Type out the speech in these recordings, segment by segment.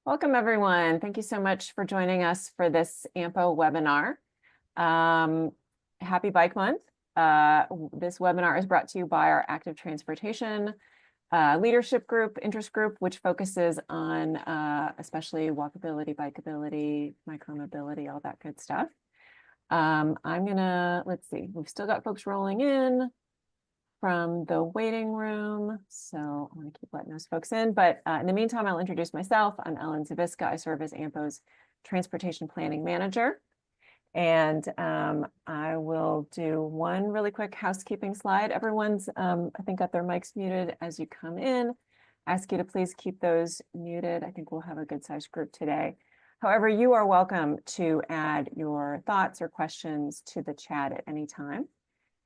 Welcome, everyone. Thank you so much for joining us for this AMPO webinar. Happy Bike Month. This webinar is brought to you by our Active Transportation Leadership Group, Interest Group, which focuses on especially walkability, bikeability, micromobility, all that good stuff. Let's see, we've still got folks rolling in from the waiting room. So I want to keep letting those folks in. But in the meantime, I'll introduce myself. I'm Ellen Zaviska. I serve as AMPO's Transportation Planning Manager. And I will do one really quick housekeeping slide. Everyone's, I think, got their mics muted as you come in. Ask you to please keep those muted. I think we'll have a good sized group today. However, you are welcome to add your thoughts or questions to the chat at any time.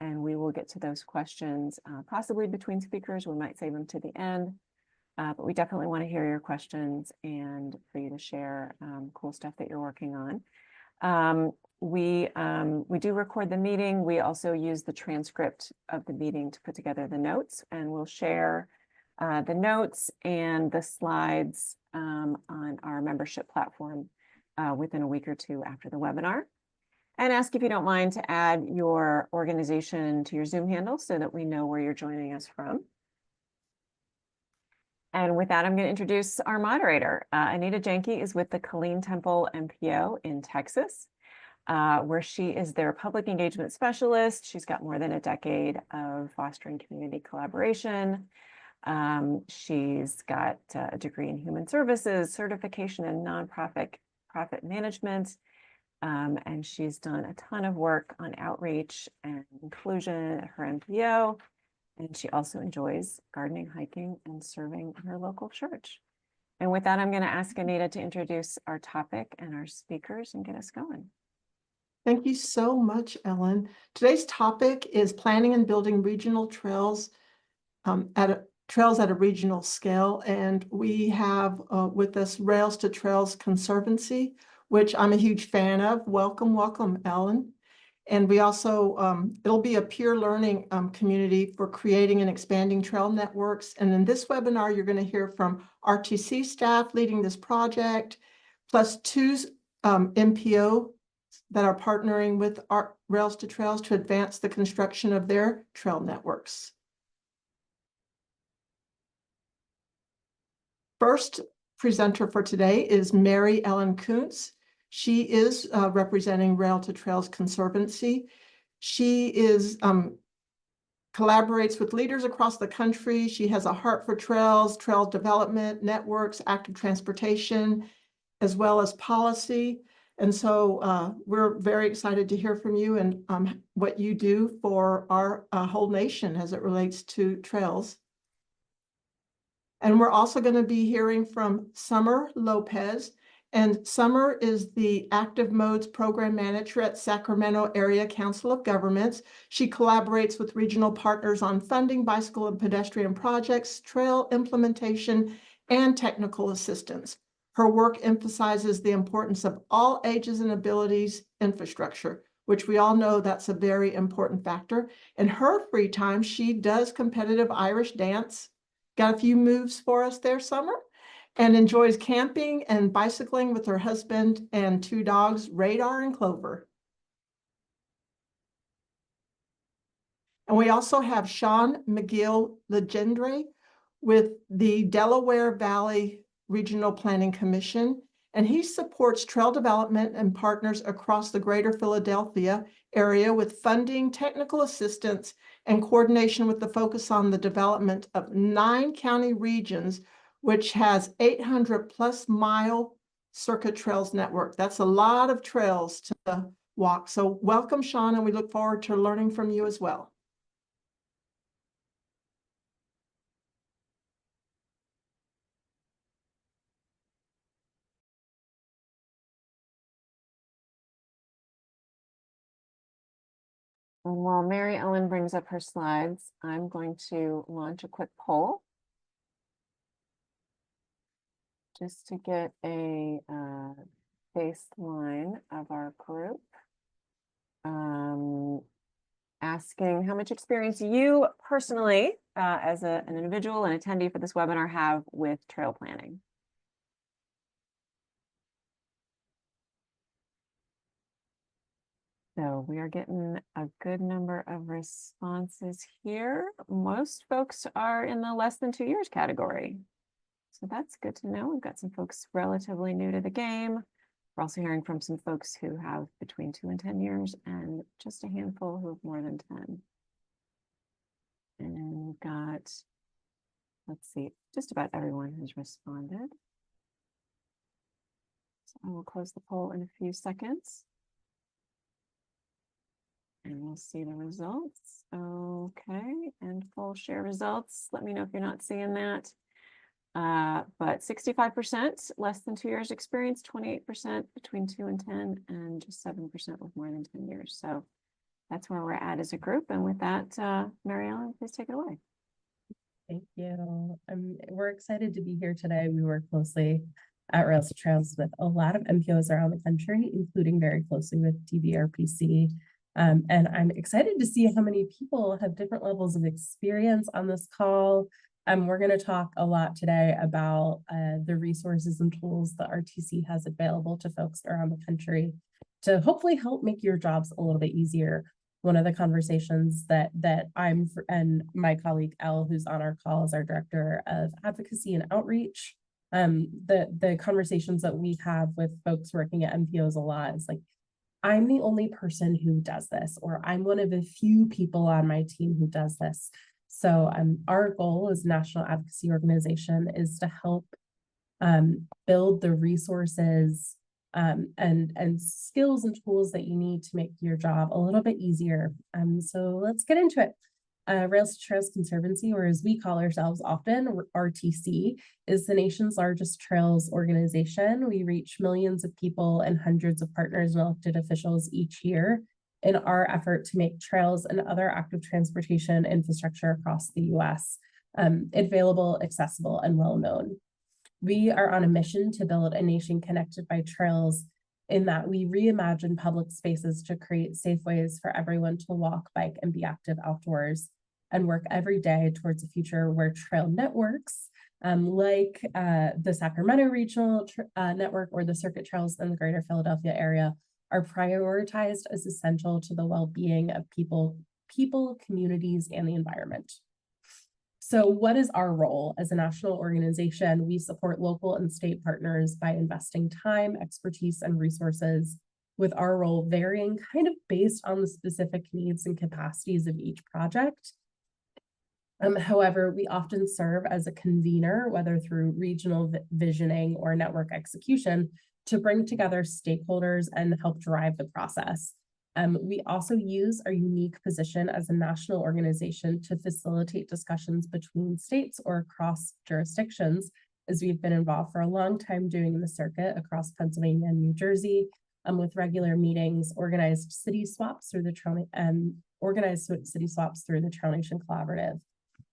And we will get to those questions possibly between speakers. We might save them to the end, but we definitely want to hear your questions and for you to share cool stuff that you're working on. We do record the meeting. We also use the transcript of the meeting to put together the notes, and we'll share the notes and the slides on our membership platform within a week or two after the webinar. And ask if you don't mind to add your organization to your Zoom handle so that we know where you're joining us from. And with that, I'm going to introduce our moderator. Anita Janke is with the Colleen Temple MPO in Texas, where she is their public engagement specialist. She's got more than a decade of fostering community collaboration. She's got a degree in human services, certification in nonprofit management. And she's done a ton of work on outreach and inclusion at her MPO. And she also enjoys gardening, hiking, and serving in her local church. And with that, I'm going to ask Anita to introduce our topic and our speakers and get us going. Thank you so much, Ellen. Today's topic is planning and building regional trails at a regional scale. And we have with us Rails to Trails Conservancy, which I'm a huge fan of. Welcome, welcome, Ellen. And we also, it'll be a peer learning community for creating and expanding trail networks. And in this webinar, you're going to hear from RTC staff leading this project, plus two MPO that are partnering with our Rails to Trails to advance the construction of their trail networks. First presenter for today is Mary Ellen Kuntz. She is representing Rail to Trails Conservancy. She is collaborates with leaders across the country. She has a heart for trails, trail development, networks, active transportation, as well as policy. And so we're very excited to hear from you and what you do for our whole nation as it relates to trails. And we're also going to be hearing from Summer Lopez. And Summer is the Active Modes Program Manager at Sacramento Area Council of Governments. She collaborates with regional partners on funding bicycle and pedestrian projects, trail implementation, and technical assistance. Her work emphasizes the importance of all ages and abilities infrastructure, which we all know that's a very important factor. In her free time, she does competitive Irish dance. Got a few moves for us there, Summer? And enjoys camping and bicycling with her husband and two dogs, Radar and Clover. And we also have Sean McGill-Legendre with the Delaware Valley Regional Planning Commission, and he supports trail development and partners across the greater Philadelphia area with funding, technical assistance, and coordination with the focus on the development of 9 county regions, which has 800 plus mile circuit trails network. That's a lot of trails to walk. So welcome, Sean, and we look forward to learning from you as well. And while Mary Ellen brings up her slides, I'm going to launch a quick poll just to get a baseline of our group. Asking how much experience you personally, as an individual and attendee for this webinar, have with trail planning. So we are getting a good number of responses here. Most folks are in the less than 2 years category. So that's good to know. We've got some folks relatively new to the game. We're also hearing from some folks who have between 2 and 10 years and just a handful who have more than 10. And we've got, let's see, just about everyone has responded. So I will close the poll in a few seconds. And we'll see the results. Okay, and full share results. Let me know if you're not seeing that. But 65% less than 2 years experience, 28% between 2 and 10, and just 7% with more than 10 years. So that's where we're at as a group. And with that, Mary Ellen, please take it away. Thank you. We're excited to be here today. We work closely at Rails to Trails with a lot of MPOs around the country, including very closely with DVRPC. And I'm excited to see how many people have different levels of experience on this call. We're going to talk a lot today about the resources and tools that RTC has available to folks around the country to hopefully help make your jobs a little bit easier. One of the conversations that I'm and my colleague Elle, who's on our call, is our director of advocacy and outreach. The conversations that we have with folks working at MPOs a lot is like, I'm the only person who does this, or I'm one of the few people on my team who does this. So our goal as a national advocacy organization is to help build the resources and skills and tools that you need to make your job a little bit easier. So let's get into it. Rails to Trails Conservancy, or as we call ourselves often, RTC, is the nation's largest trails organization. We reach millions of people and hundreds of partners and elected officials each year in our effort to make trails and other active transportation infrastructure across the US available, accessible, and well-known. We are on a mission to build a nation connected by trails, in that we reimagine public spaces to create safe ways for everyone to walk, bike, and be active outdoors, and work every day towards a future where trail networks like the Sacramento Regional Network or the Circuit Trails in the greater Philadelphia area are prioritized as essential to the well-being of people, communities, and the environment. So what is our role as a national organization? We support local and state partners by investing time, expertise, and resources, with our role varying kind of based on the specific needs and capacities of each project. However, we often serve as a convener, whether through regional visioning or network execution, to bring together stakeholders and help drive the process. We also use our unique position as a national organization to facilitate discussions between states or across jurisdictions, as we've been involved for a long time doing the circuit across Pennsylvania and New Jersey, with regular meetings, organized city swaps through the Trail Nation Collaborative.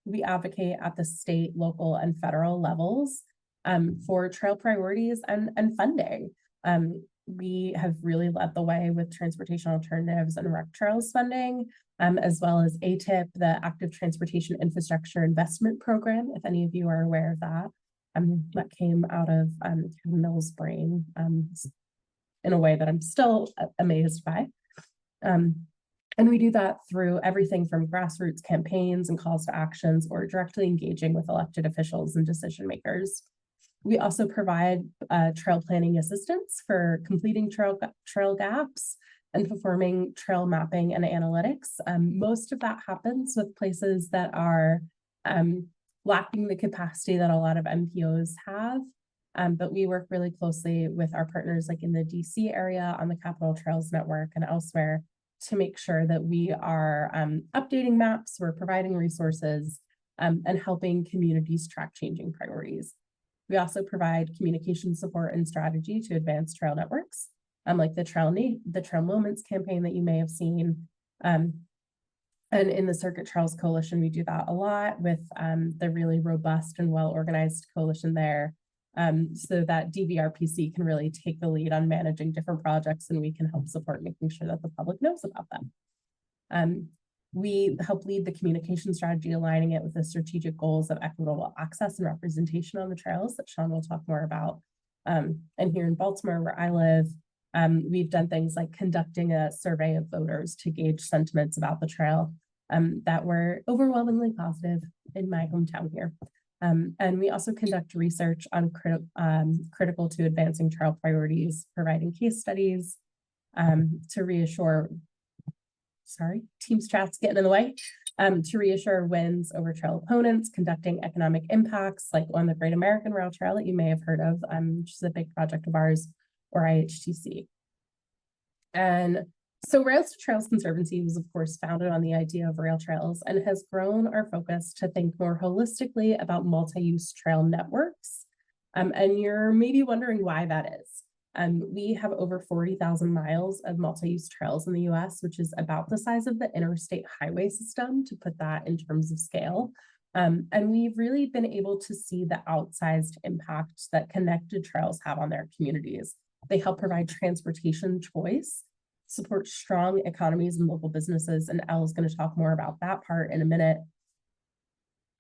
We advocate at the state, local, and federal levels for trail priorities and funding. We have really led the way with transportation alternatives and rec trails funding, as well as ATIP, the Active Transportation Infrastructure Investment Program, if any of you are aware of that. That came out of Mill's brain in a way that I'm still amazed by. And we do that through everything from grassroots campaigns and calls to actions, or directly engaging with elected officials and decision makers. We also provide trail planning assistance for completing trail gaps and performing trail mapping and analytics. Most of that happens with places that are lacking the capacity that a lot of MPOs have. But we work really closely with our partners, like in the DC area on the Capital Trails Network and elsewhere, to make sure that we are updating maps, we're providing resources, and helping communities track changing priorities. We also provide communication support and strategy to advance trail networks, like the Trail Moments campaign that you may have seen. And in the Circuit Trails Coalition, we do that a lot with the really robust and well-organized coalition there, so that DVRPC can really take the lead on managing different projects, and we can help support making sure that the public knows about them. We help lead the communication strategy, aligning it with the strategic goals of equitable access and representation on the trails that Sean will talk more about. And here in Baltimore, where I live, We've done things like conducting a survey of voters to gauge sentiments about the trail that were overwhelmingly positive in my hometown here. And we also conduct research on critical to advancing trail priorities, providing case studies to reassure, Teams chat's getting in the way, to reassure wins over trail opponents, conducting economic impacts like on the Great American Rail Trail that you may have heard of, which is a big project of ours, or IHTC. And so Rails to Trails Conservancy was, of course, founded on the idea of rail trails and has grown our focus to think more holistically about multi-use trail networks. And you're maybe wondering why that is. We have over 40,000 miles of multi-use trails in the US, which is about the size of the interstate highway system, to put that in terms of scale. And we've really been able to see the outsized impact that connected trails have on their communities. They help provide transportation choice, support strong economies and local businesses, and Elle is going to talk more about that part in a minute.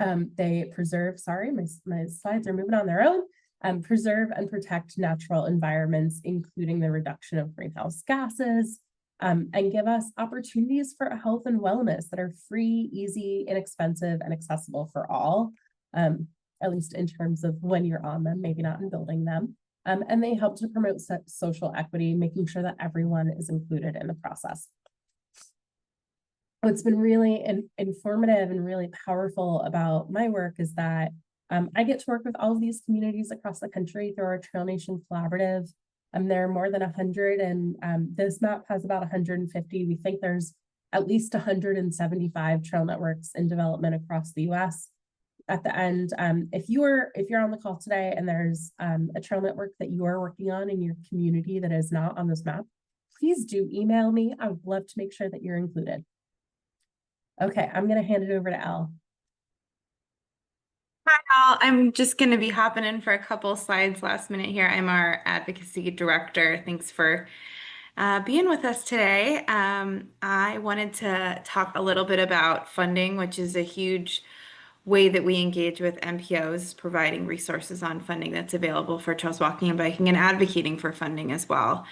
They preserve, my slides are moving on their own, preserve and protect natural environments, including the reduction of greenhouse gases, and give us opportunities for health and wellness that are free, easy, inexpensive, and accessible for all, at least in terms of when you're on them, maybe not in building them. And they help to promote social equity, making sure that everyone is included in the process. What's been really informative and really powerful about my work is that I get to work with all of these communities across the country through our Trail Nation Collaborative. There are more than 100, and this map has about 150. We think there's at least 175 trail networks in development across the US. At the end, if you're on the call today and there's a trail network that you are working on in your community that is not on this map, please do email me. I would love to make sure that you're included. Okay, I'm going to hand it over to Elle. Hi, all. I'm just going to be hopping in for a couple slides last minute here. I'm our advocacy director. Thanks for being with us today. I wanted to talk a little bit about funding, which is a huge way that we engage with MPOs, providing resources on funding that's available for trails walking and biking, and advocating for funding as well.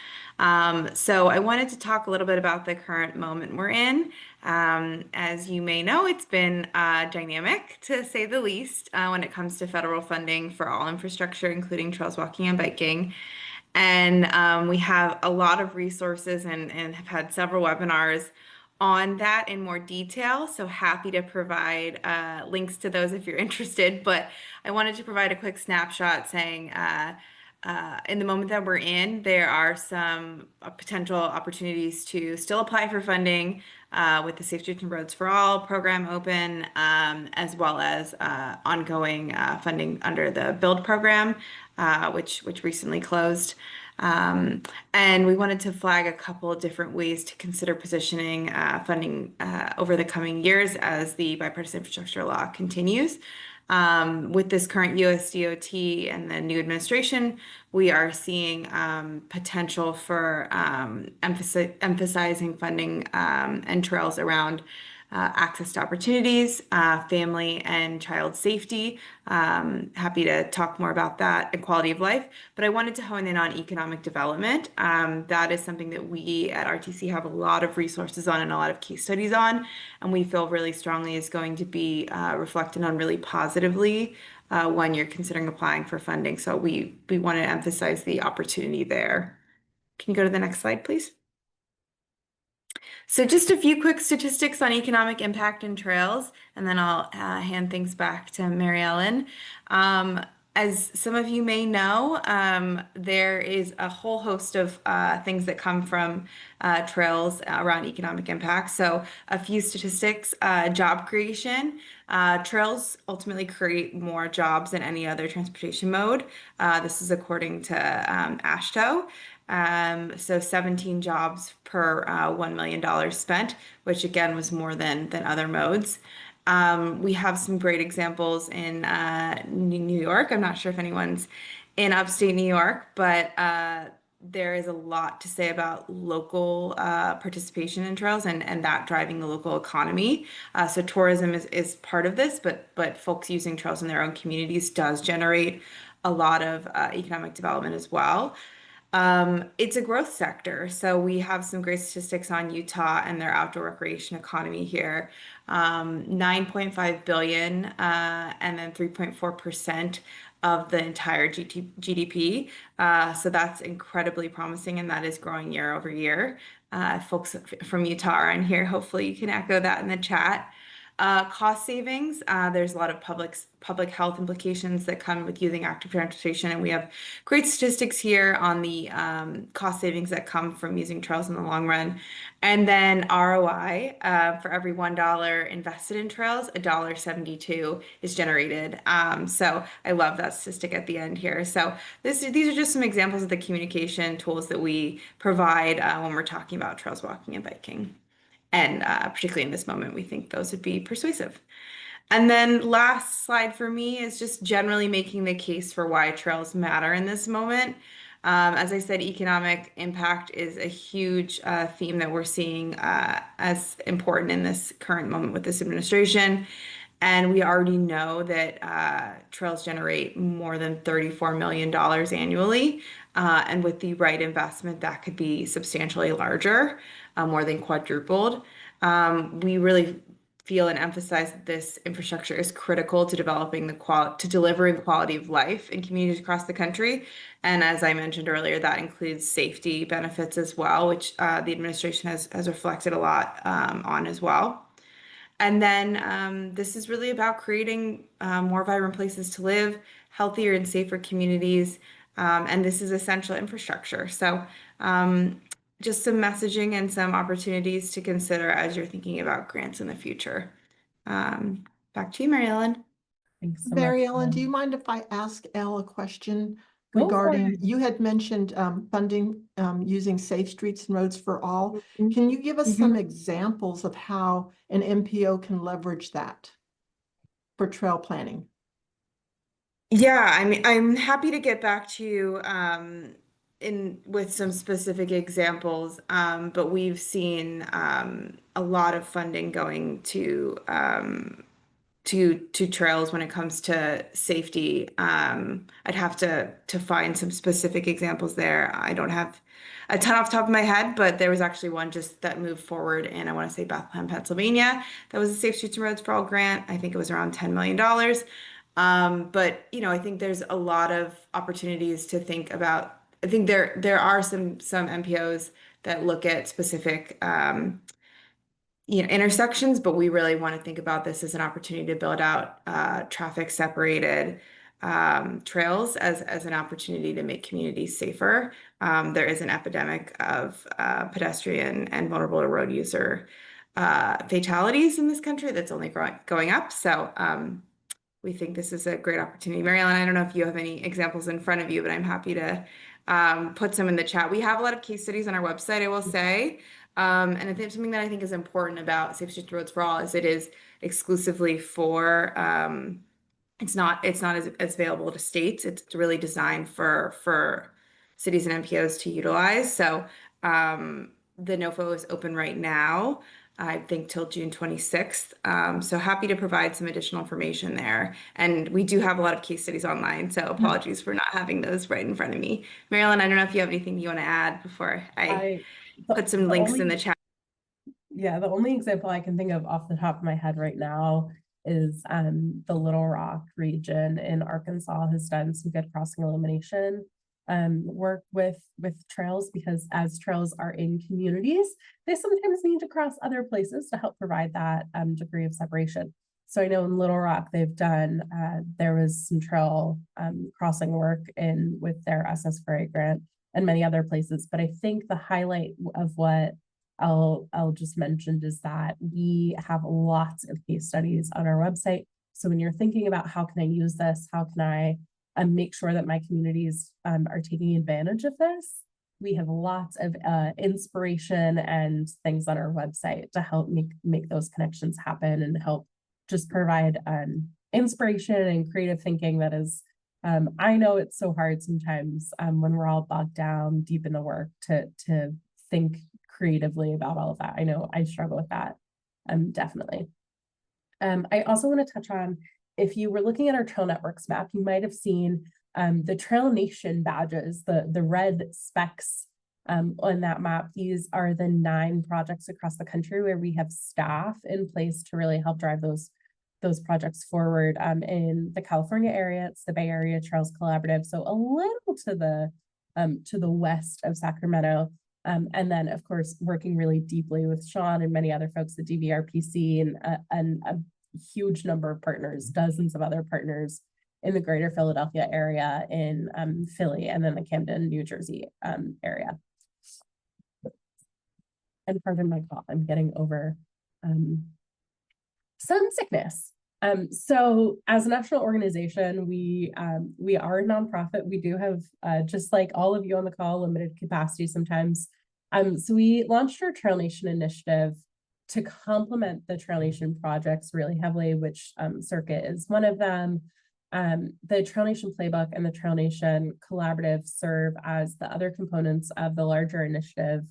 So I wanted to talk a little bit about the current moment we're in. As you may know, it's been dynamic, to say the least, when it comes to federal funding for all infrastructure, including trails walking and biking. And we have a lot of resources and have had several webinars on that in more detail. So happy to provide links to those if you're interested. But I wanted to provide a quick snapshot saying in the moment that we're in, there are some potential opportunities to still apply for funding with the Safe Streets and Roads for All program open, as well as ongoing funding under the BUILD program, which recently closed. And we wanted to flag a couple of different ways to consider positioning funding over the coming years as the bipartisan infrastructure law continues. With this current US DOT and the new administration, we are seeing potential for emphasizing funding and trails around access to opportunities, family and child safety. Happy to talk more about that and quality of life, but I wanted to hone in on economic development. That is something that we at RTC have a lot of resources on and a lot of case studies on, and we feel really strongly is going to be reflected on really positively when you're considering applying for funding. So we want to emphasize the opportunity there. Can you go to the next slide, please? So just a few quick statistics on economic impact and trails, and then I'll hand things back to Mary Ellen. As some of you may know, there is a whole host of things that come from trails around economic impact. So a few statistics, job creation. Trails ultimately create more jobs than any other transportation mode. This is according to AMPO. So 17 jobs per $1 million spent, which again was more than other modes. We have some great examples in New York. I'm not sure if anyone's in upstate New York, but there is a lot to say about local participation in trails and that driving the local economy. So tourism is part of this, but folks using trails in their own communities does generate a lot of economic development as well. It's a growth sector. So we have some great statistics on Utah and their outdoor recreation economy here. 9.5 billion, and then 3.4% of the entire GDP. So that's incredibly promising, and that is growing year over year. Folks from Utah are in here. Hopefully you can echo that in the chat. Cost savings, there's a lot of public health implications that come with using active transportation, and we have great statistics here on the cost savings that come from using trails in the long run. And then ROI, for every $1 invested in trails, $1.72 is generated. So I love that statistic at the end here. So these are just some examples of the communication tools that we provide when we're talking about trails, walking, and biking. And particularly in this moment, we think those would be persuasive. And then last slide for me is just generally making the case for why trails matter in this moment. As I said, economic impact is a huge theme that we're seeing as important in this current moment with this administration. And we already know that trails generate more than $34 million annually. And with the right investment, that could be substantially larger, more than quadrupled. We really feel and emphasize that this infrastructure is critical to delivering quality of life in communities across the country. And as I mentioned earlier, that includes safety benefits as well, which the administration has reflected a lot on as well. And then this is really about creating more vibrant places to live, healthier and safer communities. And this is essential infrastructure. So just some messaging and some opportunities to consider as you're thinking about grants in the future. Back to you, Mary Ellen. Thanks so Mary much. Ellen, do you mind if I ask Elle a question Go for regarding, it. you had mentioned funding using Safe Streets and Roads for All. Can you give us some examples of how an MPO can leverage that for trail planning? Yeah, I mean, I'm happy to get back to you with some specific examples, but we've seen a lot of funding going to trails when it comes to safety. I'd have to find some specific examples there. I don't have a ton off the top of my head, but there was actually one just that moved forward in, I want to say, Bethlehem, Pennsylvania. That was a Safe Streets and Roads for All grant. I think it was around $10 million. But I think there's a lot of opportunities to think about. I think there are some MPOs that look at specific intersections, but we really want to think about this as an opportunity to build out traffic separated trails as an opportunity to make communities safer. There is an epidemic of pedestrian and vulnerable road user fatalities in this country that's only going up. So we think this is a great opportunity. Mary Ellen, I don't know if you have any examples in front of you, but I'm happy to put some in the chat. We have a lot of case studies on our website, I will say. And I think something that I think is important about Safe Streets Roads for All is it is exclusively for, it's not as available to states. It's really designed for cities and MPOs to utilize. So the NOFO is open right now, I think till June 26th. So happy to provide some additional information there. And we do have a lot of case studies online, so apologies for not having those right in front of me. Mary Ellen, I don't know if you have anything you want to add before I put some links in the chat. Yeah, the only example I can think of off the top of my head right now is the Little Rock region in Arkansas has done some good crossing elimination work with trails, because as trails are in communities, they sometimes need to cross other places to help provide that degree of separation. So I know in Little Rock they've done, there was some trail crossing work with their SS4A grant and many other places. But I think the highlight of what I'll just mention is that we have lots of case studies on our website. So when you're thinking about how can I use this, how can I make sure that my communities are taking advantage of this, we have lots of inspiration and things on our website to help make those connections happen and help just provide inspiration and creative thinking that is, I know it's so hard sometimes when we're all bogged down deep in the work to think creatively about all of that. I know I struggle with that, definitely. I also want to touch on, if you were looking at our trail networks map, you might have seen the Trail Nation badges, the red specks on that map. These are the 9 projects across the country where we have staff in place to really help drive those projects forward. In the California area, it's the Bay Area Trails Collaborative, so a little to the west of Sacramento. And then, of course, working really deeply with Sean and many other folks at DVRPC and a huge number of partners, dozens of other partners in the greater Philadelphia area, in Philly, and then the Camden, New Jersey area. And pardon my cough, I'm getting over some sickness. So as a national organization, we are a nonprofit. We do have, just like all of you on the call, limited capacity sometimes. So we launched our Trail Nation initiative to complement the Trail Nation projects really heavily, which Circuit is one of them. The Trail Nation Playbook and the Trail Nation Collaborative serve as the other components of the larger initiative,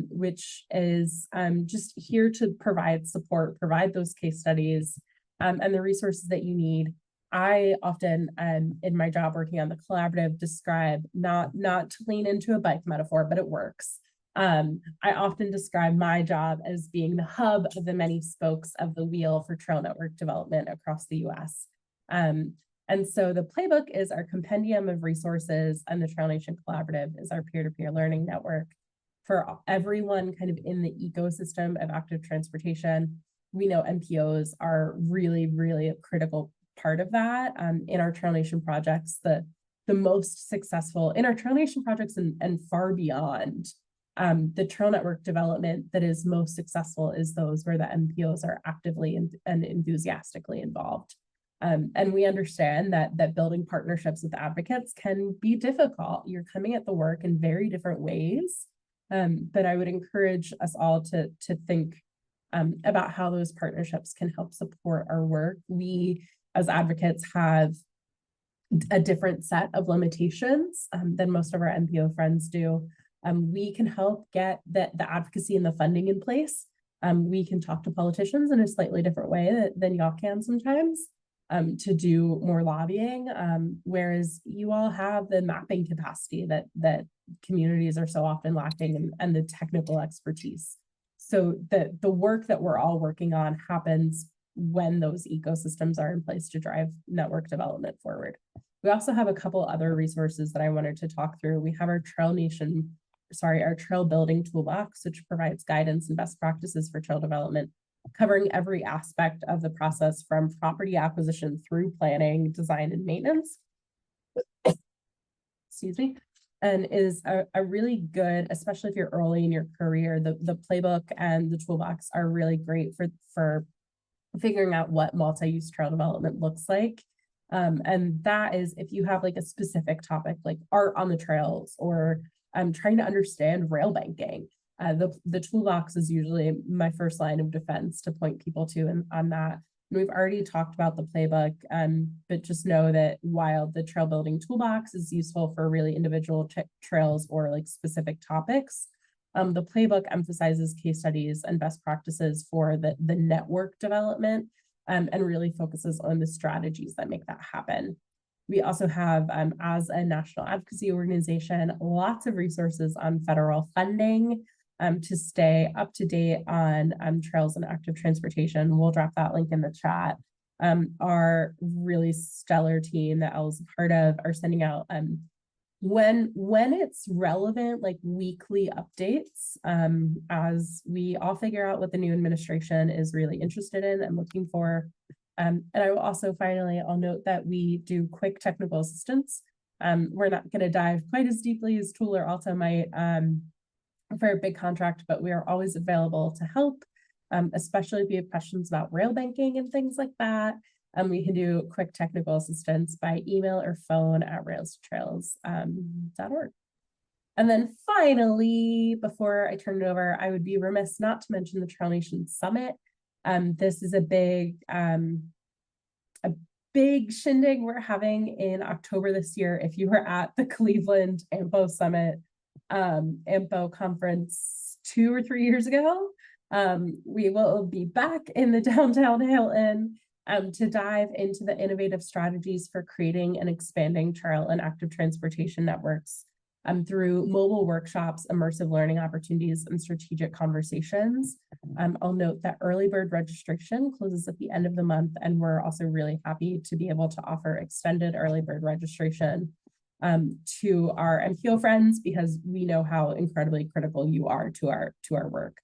which is just here to provide support, provide those case studies, and the resources that you need. I often, in my job working on the collaborative, describe, not to lean into a bike metaphor, but it works. I often describe my job as being the hub of the many spokes of the wheel for trail network development across the US. And so the playbook is our compendium of resources, and the Trail Nation Collaborative is our peer-to-peer learning network for everyone kind of in the ecosystem of active transportation. We know MPOs are really, really a critical part of that. In our Trail Nation projects, the most successful in our Trail Nation projects and far beyond, the trail network development that is most successful is those where the MPOs are actively and enthusiastically involved. And we understand that building partnerships with advocates can be difficult. You're coming at the work in very different ways. But I would encourage us all to think about how those partnerships can help support our work. We, as advocates, have a different set of limitations than most of our MPO friends do. We can help get the advocacy and the funding in place. We can talk to politicians in a slightly different way than y'all can sometimes to do more lobbying, whereas you all have the mapping capacity that communities are so often lacking, and the technical expertise. So the work that we're all working on happens when those ecosystems are in place to drive network development forward. We also have a couple other resources that I wanted to talk through. We have our our trail building toolbox, which provides guidance and best practices for trail development, covering every aspect of the process from property acquisition through planning, design, and maintenance. Excuse me. And is a really good, especially if you're early in your career, the playbook and the toolbox are really great for figuring out what multi-use trail development looks like. And that is if you have like a specific topic like art on the trails, or trying to understand rail banking. The toolbox is usually my first line of defense to point people to on that. And we've already talked about the playbook, but just know that while the trail building toolbox is useful for really individual trails or like specific topics, the playbook emphasizes case studies and best practices for the network development, and really focuses on the strategies that make that happen. We also have, as a national advocacy organization, lots of resources on federal funding to stay up to date on trails and active transportation. We'll drop that link in the chat. Our really stellar team that I was a part of are sending out, when it's relevant, like weekly updates, as we all figure out what the new administration is really interested in and looking for. And I will also I'll note that we do quick technical assistance. We're not going to dive quite as deeply as Tool or Alta might for a big contract, but we are always available to help, especially if you have questions about rail banking and things like that. We can do quick technical assistance by email or phone at railstotrails.org. And then finally, before I turn it over, I would be remiss not to mention the Trail Nation Summit. This is a big shindig we're having in October this year. If you were at the Cleveland AMPO Summit, AMPO conference 2 or 3 years ago, we will be back in the downtown Hilton to dive into the innovative strategies for creating and expanding trail and active transportation networks through mobile workshops, immersive learning opportunities, and strategic conversations. I'll note that early bird registration closes at the end of the month, and we're also really happy to be able to offer extended early bird registration to our MPO friends, because we know how incredibly critical you are to our work.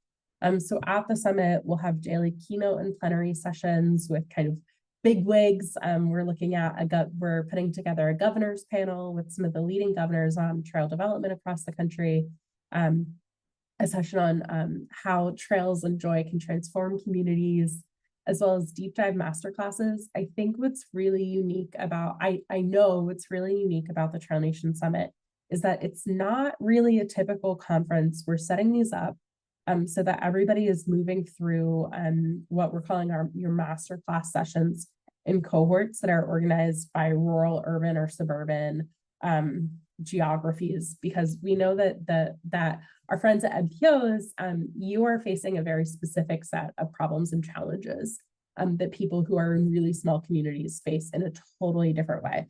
So at the summit, we'll have daily keynote and plenary sessions with kind of big wigs. We're looking at we're putting together a governor's panel with some of the leading governors on trail development across the country. A session on how trails and joy can transform communities, as well as deep dive masterclasses. I think what's really unique about, I know what's really unique about the Trail Nation Summit is that it's not really a typical conference. We're setting these up so that everybody is moving through what we're calling your masterclass sessions in cohorts that are organized by rural, urban, or suburban geographies, because we know that our friends at MPOs, you are facing a very specific set of problems and challenges that people who are in really small communities face in a totally different way.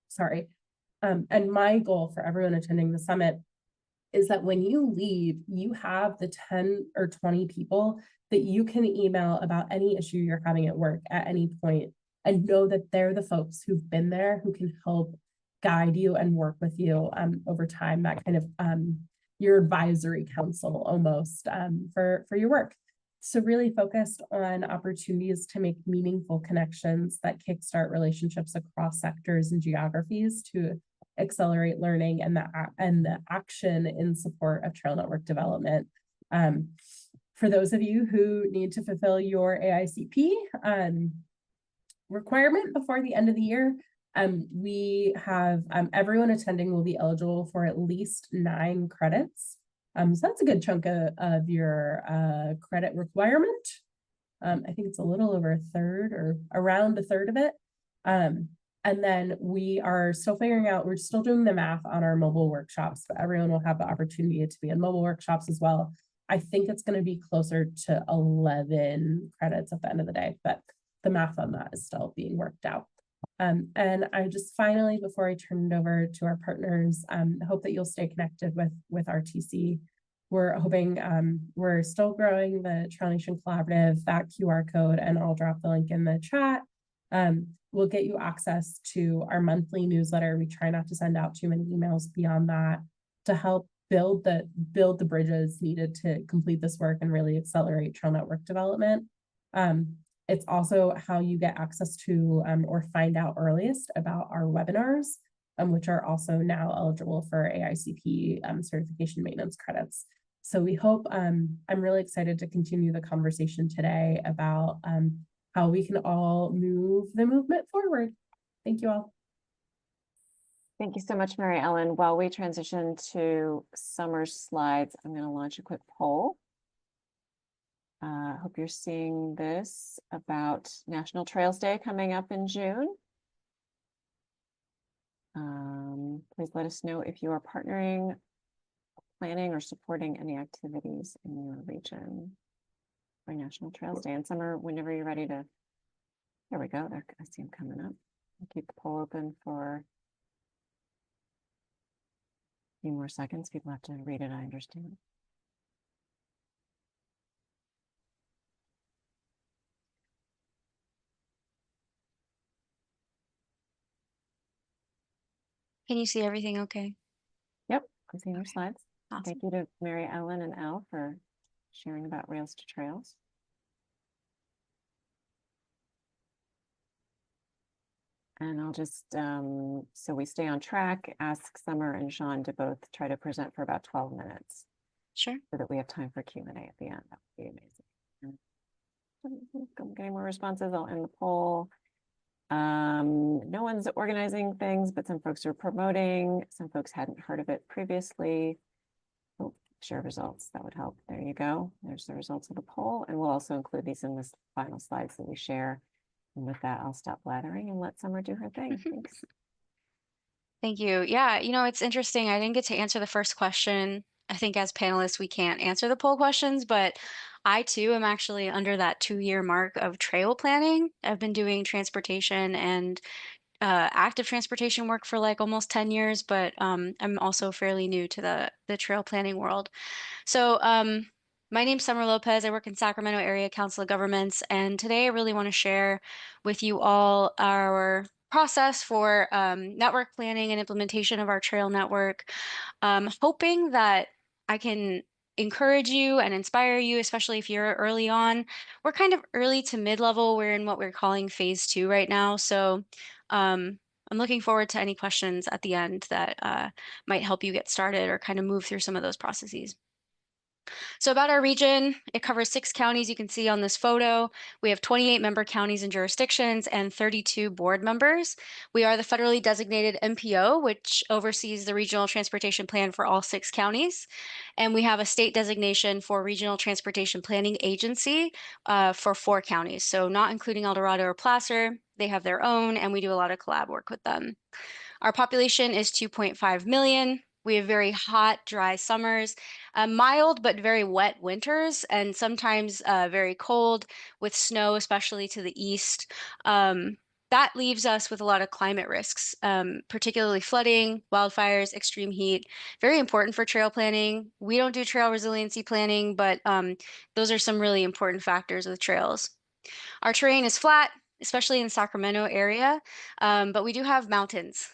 Sorry. And my goal for everyone attending the summit is that when you leave, you have the 10 or 20 people that you can email about any issue you're having at work at any point, and know that they're the folks who've been there, who can help guide you and work with you over time, that kind of your advisory council almost for your work. So really focused on opportunities to make meaningful connections that kickstart relationships across sectors and geographies to accelerate learning and the action in support of trail network development. For those of you who need to fulfill your AICP requirement before the end of the year, we have everyone attending will be eligible for at least 9 credits. So that's a good chunk of your credit requirement. I think it's a little over a third, or around a third of it. And then we are still figuring out, we're still doing the math on our mobile workshops, but everyone will have the opportunity to be in mobile workshops as well. I think it's going to be closer to 11 credits at the end of the day, but the math on that is still being worked out. And I just finally, before I turn it over to our partners, hope that you'll stay connected with RTC. We're hoping, we're still growing the Trail Nation Collaborative, that QR code, and I'll drop the link in the chat. We'll get you access to our monthly newsletter. We try not to send out too many emails beyond that to help build the bridges needed to complete this work and really accelerate trail network development. It's also how you get access to or find out earliest about our webinars, which are also now eligible for AICP certification maintenance credits. So we hope, I'm really excited to continue the conversation today about how we can all move the movement forward. Thank you all. Thank you so much, Mary Ellen. While we transition to Summer's slides, I'm going to launch a quick poll. Hope you're seeing this about National Trails Day coming up in June. Please let us know if you are partnering, planning, or supporting any activities in your region for National Trails Day. And Summer, whenever you're ready to, there we go. There, I see them coming up. I'll keep the poll open for a few more seconds. People have to read it, I understand. Can you see everything okay? Yep, I'm seeing your slides. Awesome. Thank you to Mary Ellen and Elle for sharing about Rails to Trails. And I'll just, so we stay on track, ask Summer and Sean to both try to present for about 12 minutes Sure. so that we have time for Q&A at the end. That would be amazing. And getting more responses, I'll end the poll. No one's organizing things, but some folks are promoting. Some folks hadn't heard of it previously. Oh, share results, that would help. There you go. There's the results of the poll. And we'll also include these in the final slides that we share. And with that, I'll stop blathering and let Summer do her thing. Thanks. Thank you. Yeah, you know, it's interesting. I didn't get to answer the first question. I think as panelists, we can't answer the poll questions, but I too am actually under that 2-year mark of trail planning. I've been doing transportation and active transportation work for like almost 10 years, but I'm also fairly new to the trail planning world. So, my name's Summer Lopez. I work in Sacramento Area Council of Governments, and today I really want to share with you all our process for network planning and implementation of our trail network. Hoping that I can encourage you and inspire you, especially if you're early on. We're kind of early to mid-level. We're in what we're calling phase 2 right now. So, I'm looking forward to any questions at the end that might help you get started or kind of move through some of those processes. So about our region, it covers 6 counties you can see on this photo. We have 28 member counties and jurisdictions and 32 board members. We are the federally designated MPO, which oversees the regional transportation plan for all 6 counties. And we have a state designation for regional transportation planning agency for 4 counties. So not including El Dorado or Placer, they have their own, and we do a lot of collab work with them. Our population is 2.5 million. We have very hot, dry summers, mild but very wet winters, and sometimes very cold with snow, especially to the east. That leaves us with a lot of climate risks, particularly flooding, wildfires, extreme heat. Very important for trail planning. We don't do trail resiliency planning, but those are some really important factors with trails. Our terrain is flat, especially in the Sacramento area, but we do have mountains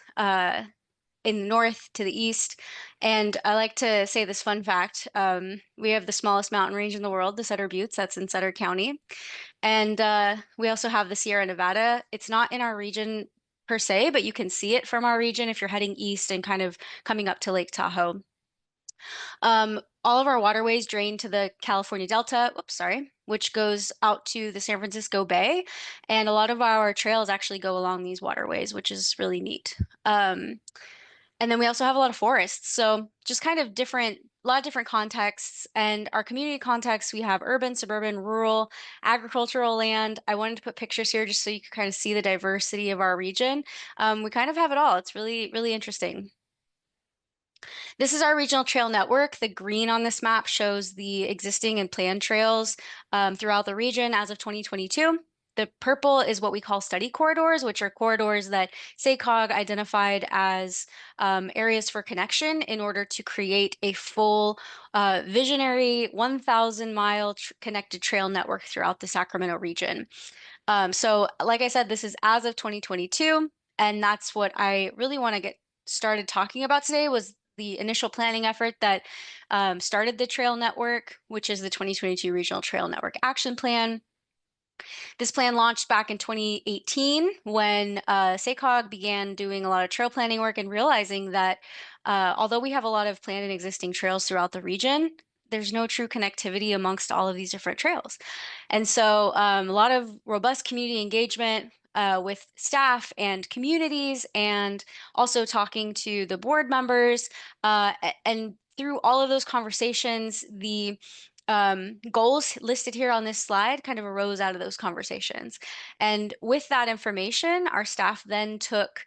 in the north to the east. And I like to say this fun fact. We have the smallest mountain range in the world, the Sutter Buttes, that's in Sutter County. And we also have the Sierra Nevada. It's not in our region per se, but you can see it from our region if you're heading east and kind of coming up to Lake Tahoe. All of our waterways drain to the California Delta, which goes out to the San Francisco Bay. And a lot of our trails actually go along these waterways, which is really neat. And then we also have a lot of forests. So just kind of a lot of different contexts. And our community context, we have urban, suburban, rural, agricultural land. I wanted to put pictures here just so you can kind of see the diversity of our region. We kind of have it all. It's really, really interesting. This is our regional trail network. The green on this map shows the existing and planned trails throughout the region as of 2022. The purple is what we call study corridors, which are corridors that SACOG identified as areas for connection in order to create a full visionary 1,000-mile connected trail network throughout the Sacramento region. So like I said, this is as of 2022, and that's what I really want to get started talking about today was the initial planning effort that started the trail network, which is the 2022 Regional Trail Network Action Plan. This plan launched back in 2018 when SACOG began doing a lot of trail planning work and realizing that although we have a lot of planned and existing trails throughout the region, there's no true connectivity amongst all of these different trails. And so a lot of robust community engagement with staff and communities, and also talking to the board members. And through all of those conversations, the goals listed here on this slide kind of arose out of those conversations. And with that information, our staff then took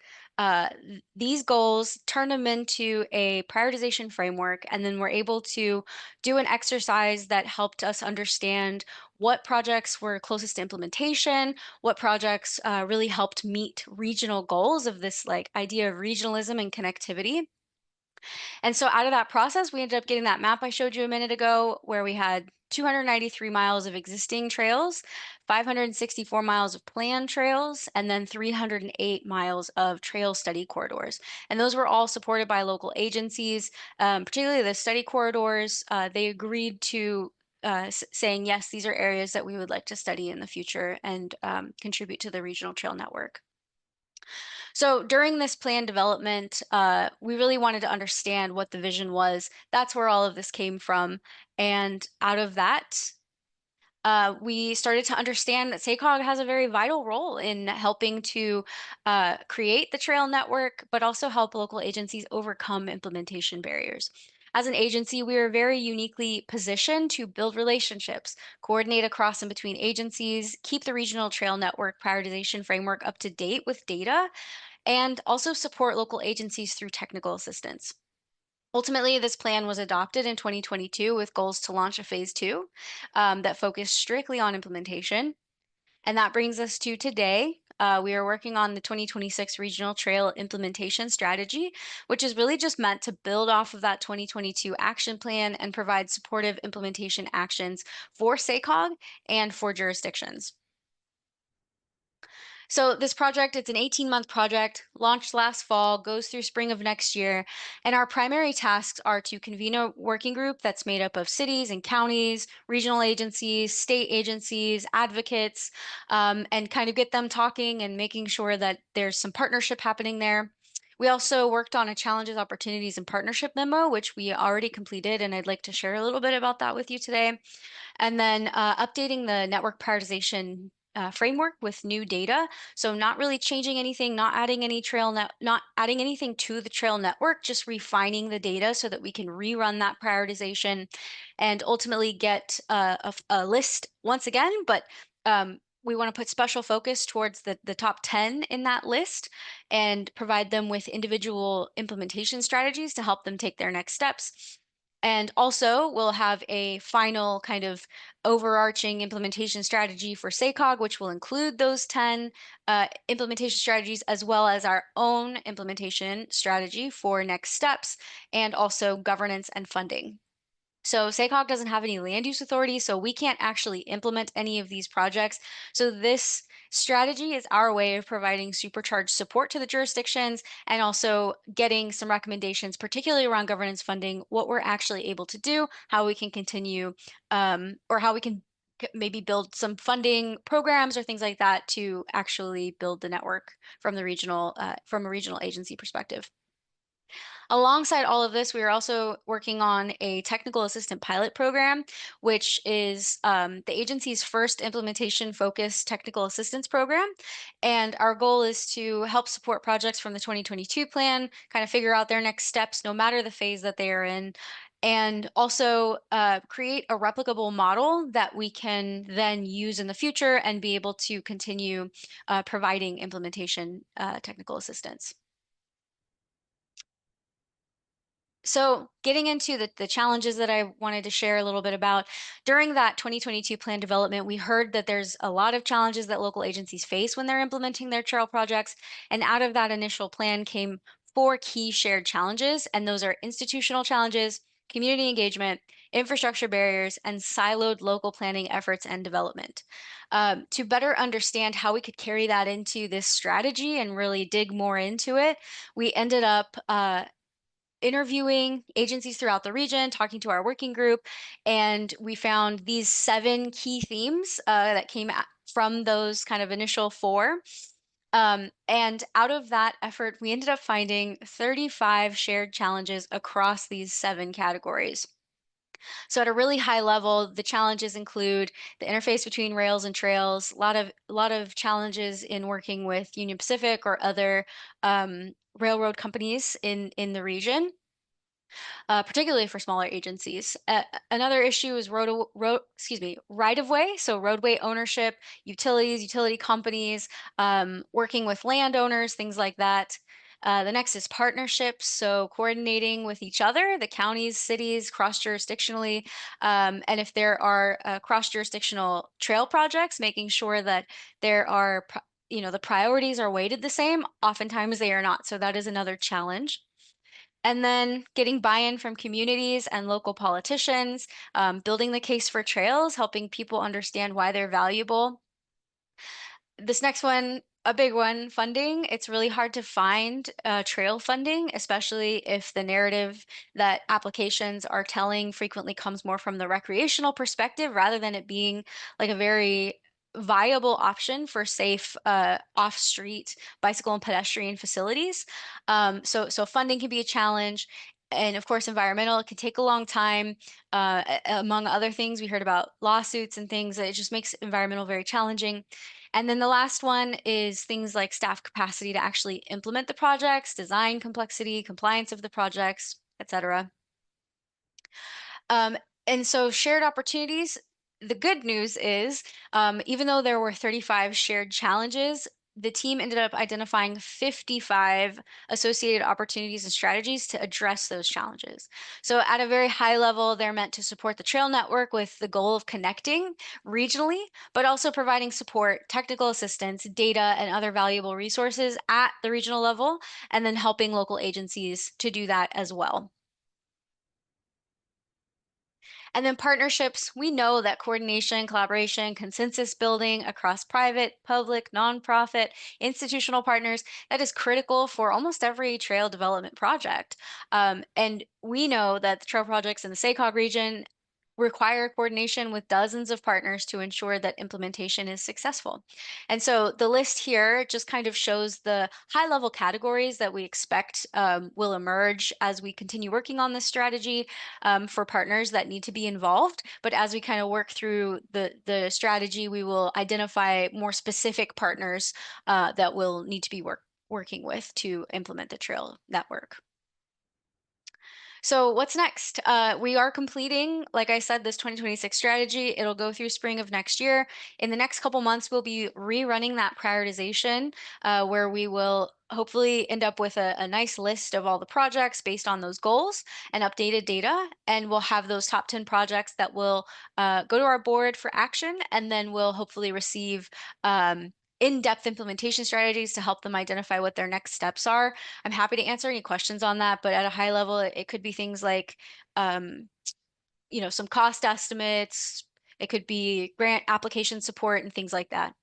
these goals, turned them into a prioritization framework, and then we're able to do an exercise that helped us understand what projects were closest to implementation, what projects really helped meet regional goals of this like idea of regionalism and connectivity. And so out of that process, we ended up getting that map I showed you a minute ago, where we had 293 miles of existing trails, 564 miles of planned trails, and then 308 miles of trail study corridors. And those were all supported by local agencies, particularly the study corridors. They agreed to saying, yes, these are areas that we would like to study in the future and contribute to the regional trail network. So during this plan development, we really wanted to understand what the vision was. That's where all of this came from. And out of that, we started to understand that SACOG has a very vital role in helping to create the trail network, but also help local agencies overcome implementation barriers. As an agency, we are very uniquely positioned to build relationships, coordinate across and between agencies, keep the regional trail network prioritization framework up to date with data, and also support local agencies through technical assistance. Ultimately, this plan was adopted in 2022 with goals to launch a phase 2 that focused strictly on implementation. And that brings us to today. We are working on the 2026 Regional Trail Implementation Strategy, which is really just meant to build off of that 2022 action plan and provide supportive implementation actions for SACOG and for jurisdictions. So this project, it's an 18-month project, launched last fall, goes through spring of next year. And our primary tasks are to convene a working group that's made up of cities and counties, regional agencies, state agencies, advocates, and kind of get them talking and making sure that there's some partnership happening there. We also worked on a challenges, opportunities, and partnership memo, which we already completed, and I'd like to share a little bit about that with you today. And then updating the network prioritization framework with new data. So not really changing anything, not adding not adding anything to the trail network, just refining the data so that we can rerun that prioritization and ultimately get a list once again. But we want to put special focus towards the top 10 in that list and provide them with individual implementation strategies to help them take their next steps. And also, we'll have a final kind of overarching implementation strategy for SACOG, which will include those 10 implementation strategies, as well as our own implementation strategy for next steps, and also governance and funding. So SACOG doesn't have any land use authority, so we can't actually implement any of these projects. So this strategy is our way of providing supercharged support to the jurisdictions and also getting some recommendations, particularly around governance funding, what we're actually able to do, how we can continue, or how we can maybe build some funding programs or things like that to actually build the network from the from a regional agency perspective. Alongside all of this, we are also working on a technical assistant pilot program, which is the agency's first implementation-focused technical assistance program. And our goal is to help support projects from the 2022 plan, kind of figure out their next steps, no matter the phase that they are in, and also create a replicable model that we can then use in the future and be able to continue providing implementation technical assistance. So getting into the challenges that I wanted to share a little bit about, during that 2022 plan development, we heard that there's a lot of challenges that local agencies face when they're implementing their trail projects. And out of that initial plan came 4 key shared challenges, and those are institutional challenges, community engagement, infrastructure barriers, and siloed local planning efforts and development. To better understand how we could carry that into this strategy and really dig more into it, we ended up interviewing agencies throughout the region, talking to our working group, and we found these 7 key themes that came from those kind of initial 4. And out of that effort, we ended up finding 35 shared challenges across these 7 categories. So at a really high level, the challenges include the interface between rails and trails, a lot of challenges in working with Union Pacific or other railroad companies in the region. Particularly for smaller agencies. Another issue is right of way. So roadway ownership, utilities, utility companies, working with landowners, things like that. The next is partnerships, so coordinating with each other, the counties, cities, cross-jurisdictionally, and if there are cross-jurisdictional trail projects, making sure that there are, the priorities are weighted the same. Oftentimes they are not, so that is another challenge. And then getting buy-in from communities and local politicians, building the case for trails, helping people understand why they're valuable. This next one, a big one, funding. It's really hard to find trail funding, especially if the narrative that applications are telling frequently comes more from the recreational perspective rather than it being like a very viable option for safe off-street bicycle and pedestrian facilities. So funding can be a challenge. And of course, environmental, it can take a long time. Among other things, we heard about lawsuits and things. It just makes environmental very challenging. And then the last one is things like staff capacity to actually implement the projects, design complexity, compliance of the projects, etc. And so shared opportunities, the good news is, even though there were 35 shared challenges, the team ended up identifying 55 associated opportunities and strategies to address those challenges. So at a very high level, they're meant to support the trail network with the goal of connecting regionally, but also providing support, technical assistance, data, and other valuable resources at the regional level, and then helping local agencies to do that as well. And then partnerships, we know that coordination, collaboration, consensus building across private, public, nonprofit, institutional partners, that is critical for almost every trail development project. And we know that the trail projects in the SACOG region require coordination with dozens of partners to ensure that implementation is successful. And so the list here just kind of shows the high level categories that we expect will emerge as we continue working on this strategy for partners that need to be involved. But as we kind of work through the strategy, we will identify more specific partners that will need to be working with to implement the trail network. So what's next? We are completing, like I said, this 2026 strategy. It'll go through spring of next year. In the next couple months, we'll be rerunning that prioritization where we will hopefully end up with a nice list of all the projects based on those goals and updated data. And we'll have those top 10 projects that will go to our board for action, and then we'll hopefully receive in-depth implementation strategies to help them identify what their next steps are. I'm happy to answer any questions on that, but at a high level, it could be things like, some cost estimates. It could be grant application support and things like that.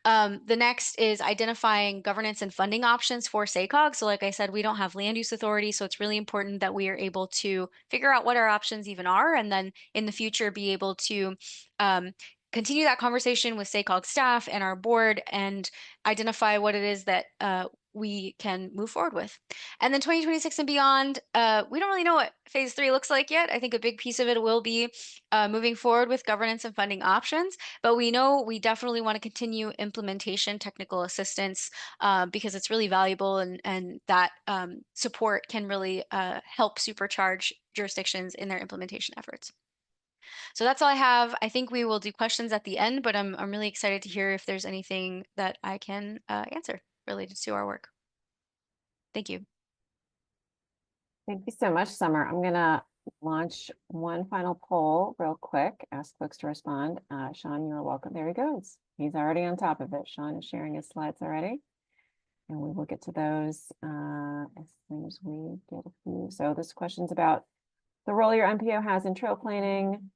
The next is identifying governance and funding options for SACOG. So like I said, we don't have land use authority, so it's really important that we are able to figure out what our options even are, and then in the future be able to continue that conversation with SACOG staff and our board and identify what it is that we can move forward with. And then 2026 and beyond, we don't really know what phase 3 looks like yet. I think a big piece of it will be moving forward with governance and funding options, but we know we definitely want to continue implementation technical assistance because it's really valuable, and that support can really help supercharge jurisdictions in their implementation efforts. So that's all I have. I think we will do questions at the end, but I'm really excited to hear if there's anything that I can answer related to our work. Thank you. Thank you so much, Summer. I'm gonna launch one final poll real quick, ask folks to respond. Sean, you're welcome. There he goes. He's already on top of it. Sean is sharing his slides already. And we will get to those as soon as we get a few. So this question's about the role your MPO has in trail planning.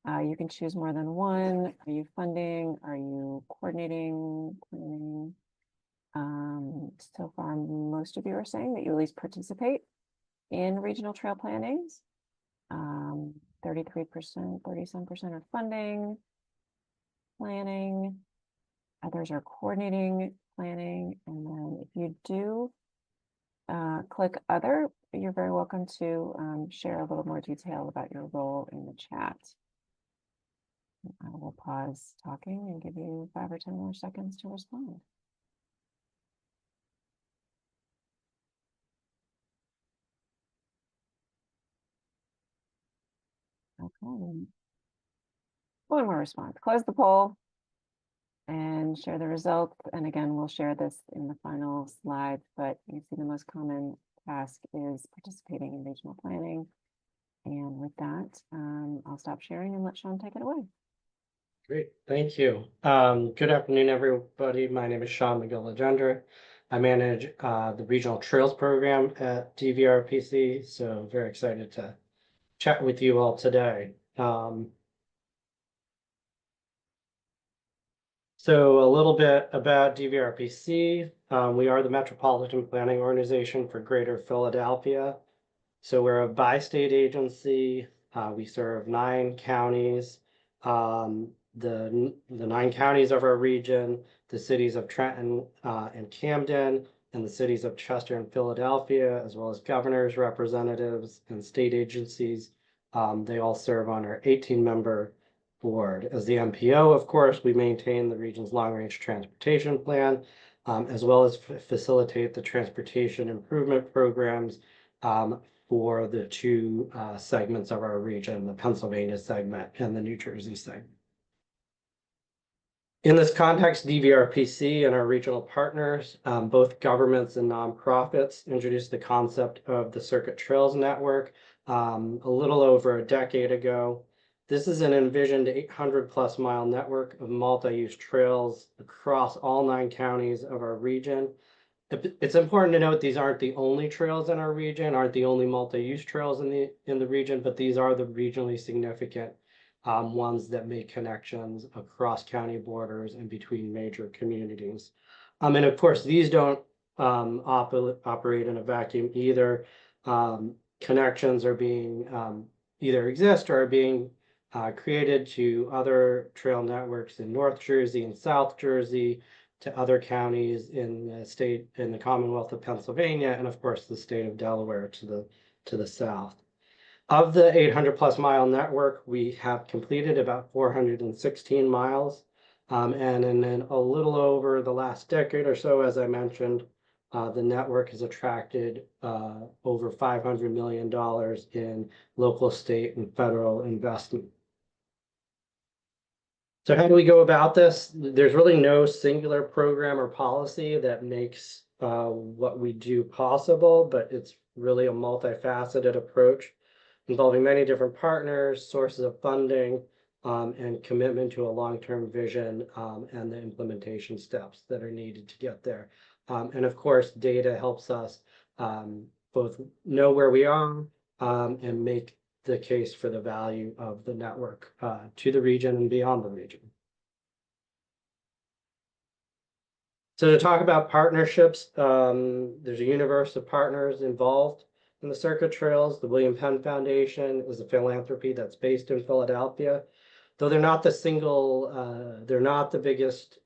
You can choose more than one. Are you funding? Are you coordinating? Planning? So far, most of you are saying that you at least participate in regional trail plannings. 33%, 37% are funding, planning. Others are coordinating, planning. And then if you do click other, you're very welcome to share a little more detail about your role in the chat. I will pause talking and give you 5 or 10 more seconds to respond. Okay. One more response. Close the poll and share the results. And again, we'll share this in the final slide, but you see the most common task is participating in regional planning. And with that, I'll stop sharing and let Sean take it away. Great, thank you. Good afternoon, everybody. My name is Sean McGill-Legendre. I manage the Regional Trails Program at DVRPC, so very excited to chat with you all today. So a little bit about DVRPC. We are the Metropolitan Planning Organization for Greater Philadelphia. So we're a bi-state agency. We serve 9 counties. The 9 counties of our region, the cities of Trenton and Camden, and the cities of Chester and Philadelphia, as well as governors, representatives, and state agencies. They all serve on our 18-member board. As the MPO, of course, we maintain the region's long-range transportation plan, as well as facilitate the transportation improvement programs for the 2 segments of our region, the Pennsylvania segment and the New Jersey segment. In this context, DVRPC and our regional partners, both governments and nonprofits, introduced the concept of the Circuit Trails Network a little over a decade ago. This is an envisioned 800+ mile network of multi-use trails across all 9 counties of our region. It's important to note these aren't the only trails in our region, aren't the only multi-use trails in the region, but these are the regionally significant ones that make connections across county borders and between major communities. And of course, these don't operate in a vacuum either. Connections are being either exist or are being created to other trail networks in North Jersey and South Jersey, to other counties in the Commonwealth of Pennsylvania, and of course the state of Delaware to the south. Of the 800+ mile network, we have completed about 416 miles. And in a little over the last decade or so, as I mentioned, the network has attracted over $500 million in local, state, and federal investment. So how do we go about this? There's really no singular program or policy that makes what we do possible, but it's really a multifaceted approach involving many different partners, sources of funding, and commitment to a long-term vision and the implementation steps that are needed to get there. And of course, data helps us both know where we are and make the case for the value of the network to the region and beyond the region. So to talk about partnerships, there's a universe of partners involved in the Circuit Trails. The William Penn Foundation is a philanthropy that's based in Philadelphia. Though they're not the biggest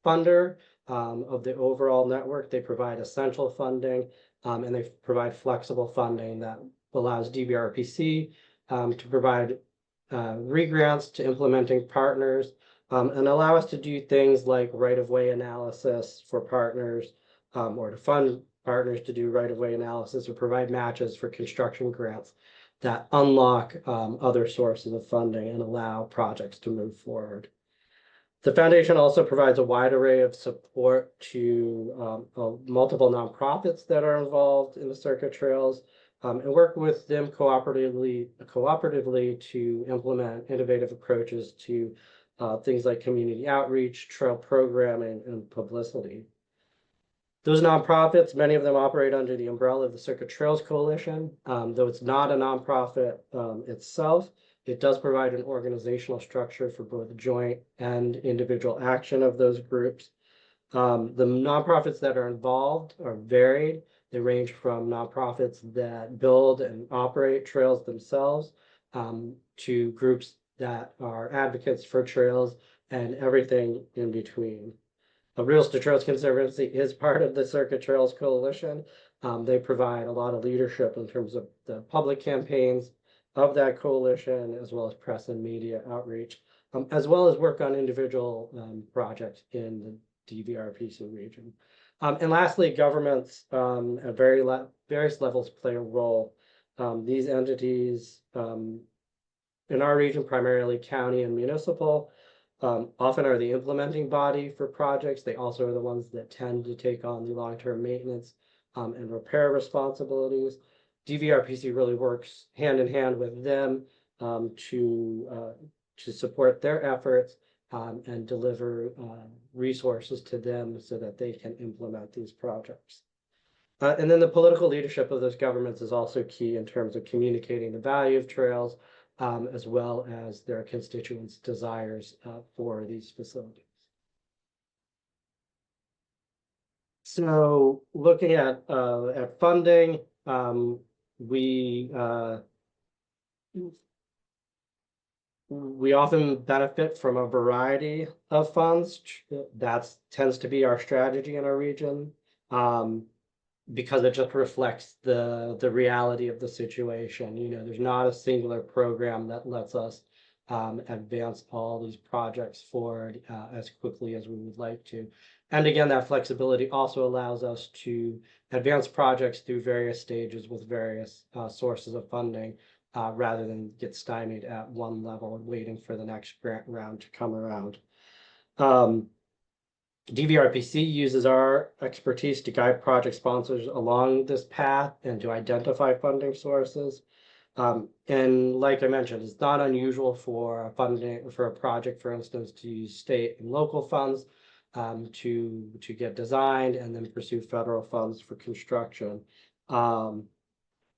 funder of the overall network, they provide essential funding and they provide flexible funding that allows DVRPC to provide re-grants to implementing partners and allow us to do things like right-of-way analysis for partners or to fund partners to do right-of-way analysis or provide matches for construction grants that unlock other sources of funding and allow projects to move forward. The foundation also provides a wide array of support to multiple nonprofits that are involved in the Circuit Trails and work with them cooperatively to implement innovative approaches to things like community outreach, trail programming, and publicity. Those nonprofits, many of them operate under the umbrella of the Circuit Trails Coalition. Though it's not a nonprofit itself, it does provide an organizational structure for both joint and individual action of those groups. The nonprofits that are involved are varied. They range from nonprofits that build and operate trails themselves to groups that are advocates for trails and everything in between. Real to Trails Conservancy is part of the Circuit Trails Coalition. They provide a lot of leadership in terms of the public campaigns of that coalition, as well as press and media outreach, as well as work on individual projects in the DVRPC region. And lastly, governments at various levels play a role. These entities in our region, primarily county and municipal, often are the implementing body for projects. They also are the ones that tend to take on the long-term maintenance and repair responsibilities. DVRPC really works hand in hand with them to support their efforts and deliver resources to them so that they can implement these projects. And then the political leadership of those governments is also key in terms of communicating the value of trails, as well as their constituents' desires for these facilities. So looking at funding, we often benefit from a variety of funds. That tends to be our strategy in our region. Because it just reflects the reality of the situation. You know, there's not a singular program that lets us advance all these projects forward as quickly as we would like to. And again, that flexibility also allows us to advance projects through various stages with various sources of funding rather than get stymied at one level and waiting for the next grant round to come around. DVRPC uses our expertise to guide project sponsors along this path and to identify funding sources. And like I mentioned, it's not unusual for funding for a project, for instance, to use state and local funds to get designed and then pursue federal funds for construction.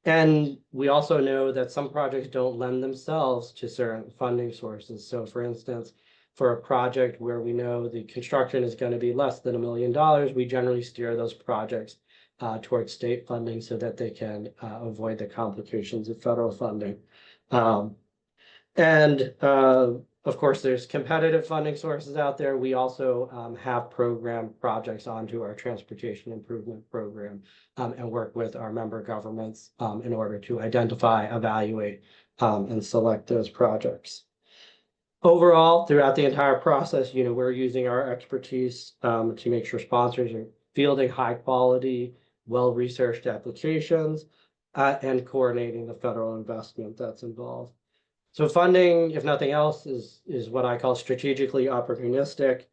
And we also know that some projects don't lend themselves to certain funding sources. So for instance, for a project where we know the construction is going to be less than $1 million, we generally steer those projects towards state funding so that they can avoid the complications of federal funding. Of course, there's competitive funding sources out there. We also have program projects onto our transportation improvement program and work with our member governments in order to identify, evaluate, and select those projects. Overall, throughout the entire process, we're using our expertise to make sure sponsors are fielding high quality, well-researched applications and coordinating the federal investment that's involved. So funding, if nothing else, is what I call strategically opportunistic.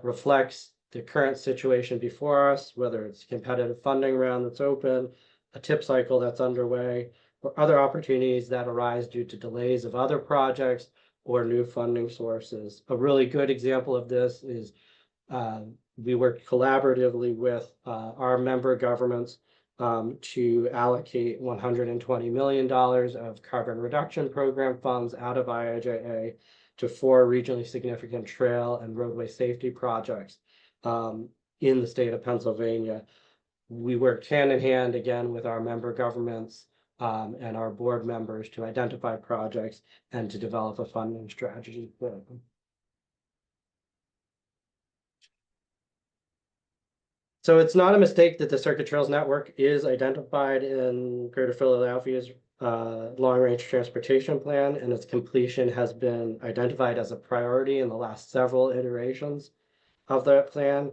Reflects the current situation before us, whether it's a competitive funding round that's open, a tip cycle that's underway, or other opportunities that arise due to delays of other projects or new funding sources. A really good example of this is we work collaboratively with our member governments to allocate $120 million of carbon reduction program funds out of IIJA to 4 regionally significant trail and roadway safety projects in the state of Pennsylvania. We worked hand in hand again with our member governments and our board members to identify projects and to develop a funding strategy for them. So it's not a mistake that the Circuit Trails Network is identified in Greater Philadelphia's long-range transportation plan, and its completion has been identified as a priority in the last several iterations of that plan.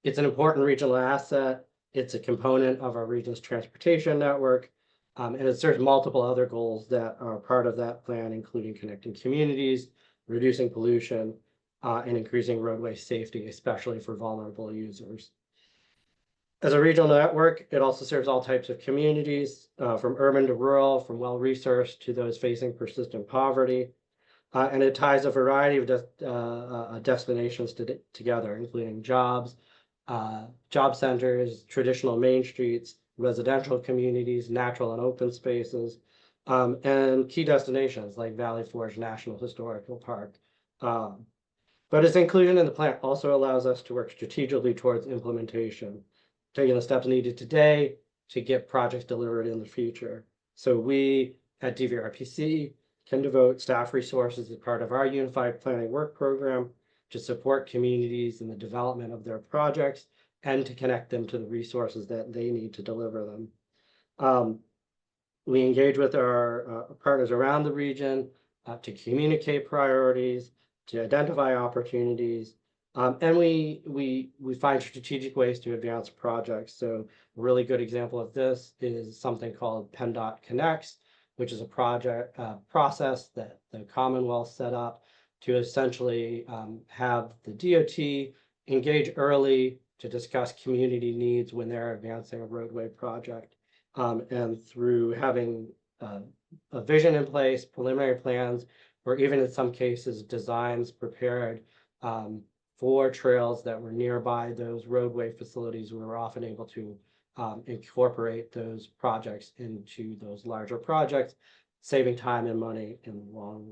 It's an important regional asset. It's a component of our region's transportation network, and it serves multiple other goals that are part of that plan, including connecting communities, reducing pollution, and increasing roadway safety, especially for vulnerable users. As a regional network, it also serves all types of communities, from urban to rural, from well-resourced to those facing persistent poverty. And it ties a variety of destinations together, including jobs, job centers, traditional main streets, residential communities, natural and open spaces, and key destinations like Valley Forge National Historical Park. But its inclusion in the plan also allows us to work strategically towards implementation, taking the steps needed today to get projects delivered in the future. So we at DVRPC can devote staff resources as part of our Unified Planning Work Program to support communities in the development of their projects and to connect them to the resources that they need to deliver them. We engage with our partners around the region to communicate priorities, to identify opportunities, and we find strategic ways to advance projects. So a really good example of this is something called PennDOT Connects, which is a process that the Commonwealth set up to essentially have the DOT engage early to discuss community needs when they're advancing a roadway project. And through having a vision in place, preliminary plans, or even in some cases, designs prepared for trails that were nearby those roadway facilities, we were often able to incorporate those projects into those larger projects, saving time and money in the long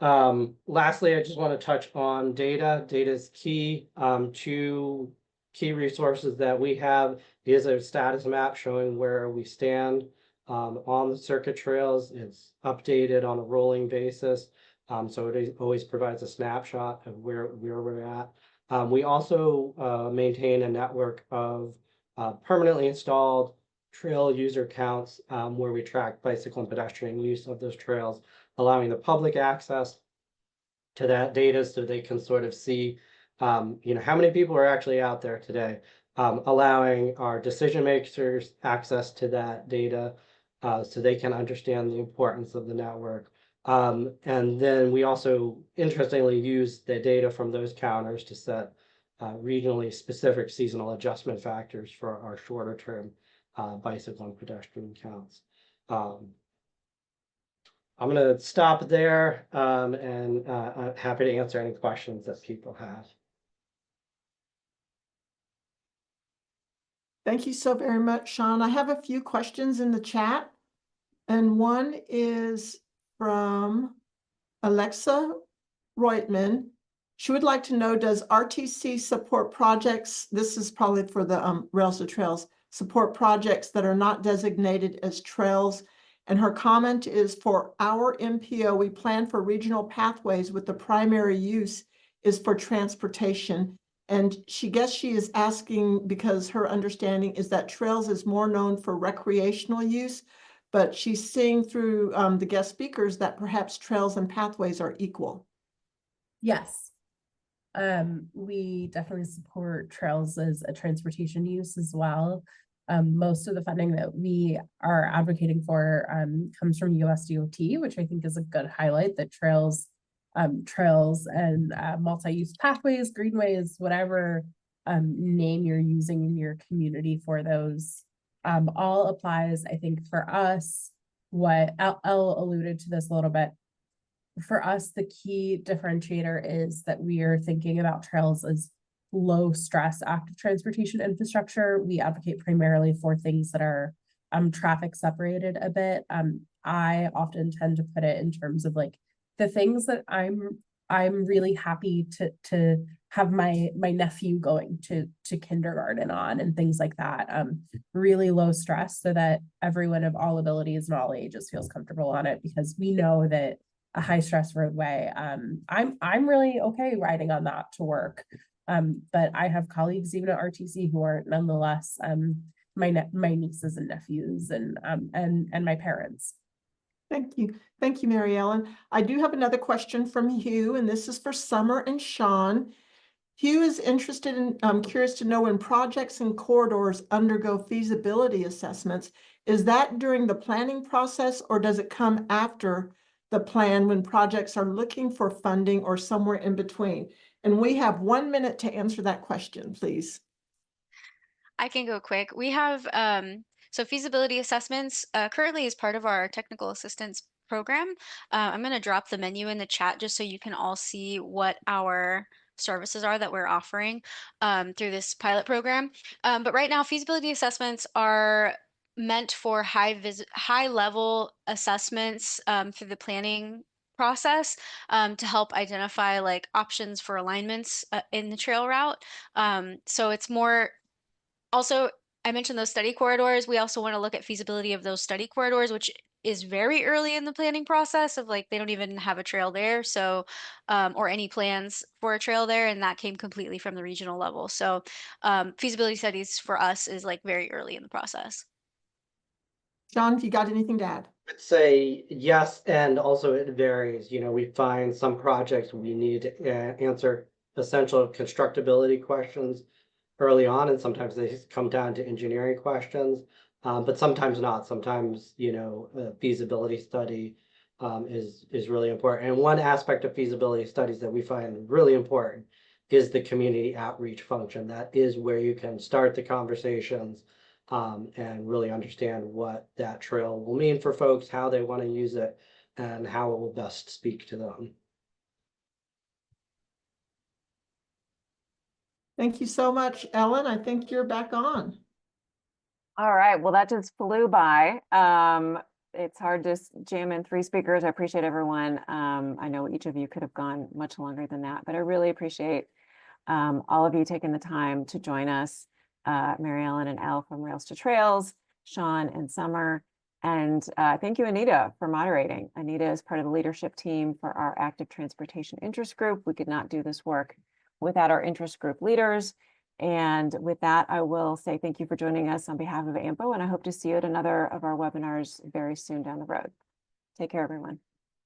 run. Lastly, I just want to touch on data. Data is key. Two key resources that we have is a status map showing where we stand on the circuit trails. It's updated on a rolling basis, so it always provides a snapshot of where we're at. We also maintain a network of permanently installed trail user counts where we track bicycle and pedestrian use of those trails, allowing the public access to that data so they can sort of see how many people are actually out there today, allowing our decision makers access to that data so they can understand the importance of the network, And then we also interestingly use the data from those counters to set regionally specific seasonal adjustment factors for our shorter term bicycle and pedestrian counts. I'm going to stop there and I'm happy to answer any questions that people have. Thank you so very much, Sean. I have a few questions in the chat. And one is from Alexa Reutman. She would like to know, does RTC support projects? This is probably for the Rails to Trails, support projects that are not designated as trails. And her comment is, for our MPO, we plan for regional pathways with the primary use is for transportation. And she is asking because her understanding is that trails is more known for recreational use, but she's seeing through the guest speakers that perhaps trails and pathways are equal. Yes. We definitely support trails as a transportation use as well. Most of the funding that we are advocating for comes from USDOT, which I think is a good highlight, that trails and multi-use pathways, greenways, whatever name you're using in your community for those, all applies. I think for us, what Elle alluded to this a little bit, for us, the key differentiator is that we are thinking about trails as low stress active transportation infrastructure. We advocate primarily for things that are traffic separated a bit. I often tend to put it in terms of like the things that I'm really happy to have my nephew going to kindergarten on and things like that. Really low stress so that everyone of all abilities and all ages feels comfortable on it, because we know that a high stress roadway, I'm really okay riding on that to work. But I have colleagues even at RTC who are nonetheless my nieces and nephews and my parents. Thank you. Thank you, Mary Ellen. I do have another question from Hugh, and this is for Summer and Sean. Hugh is interested in, curious to know, when projects and corridors undergo feasibility assessments, is that during the planning process or does it come after the plan when projects are looking for funding or somewhere in between? And we have 1 minute to answer that question, please. I can go quick. We have so feasibility assessments currently is part of our technical assistance program. I'm going to drop the menu in the chat just so you can all see what our services are that we're offering through this pilot program. But right now, feasibility assessments are meant for high level assessments through the planning process to help identify like options for alignments in the trail route. So it's more. Also, I mentioned those study corridors. We also want to look at feasibility of those study corridors, which is very early in the planning process of like, they don't even have a trail there. So, or any plans for a trail there. And that came completely from the regional level. So feasibility studies for us is like very early in the process. John, if you got anything to add? I'd say yes, and also it varies. You know, we find some projects we need to answer essential constructability questions early on, and sometimes they come down to engineering questions, but sometimes not. Sometimes, you know, a feasibility study is really important. And one aspect of feasibility studies that we find really important is the community outreach function. That is where you can start the conversations and really understand what that trail will mean for folks, how they want to use it, and how it will best speak to them. Thank you so much, Ellen. I think you're back on. All right, well, that just flew by. It's hard to jam in 3 speakers. I appreciate everyone. I know each of you could have gone much longer than that, but I really appreciate all of you taking the time to join us. Mary Ellen and Elle from Rails to Trails, Sean and Summer, and thank you, Anita, for moderating. Anita is part of the leadership team for our Active Transportation Interest Group. We could not do this work without our interest group leaders. And with that, I will say thank you for joining us on behalf of AMPO, and I hope to see you at another of our webinars very soon down the road. Take care, everyone.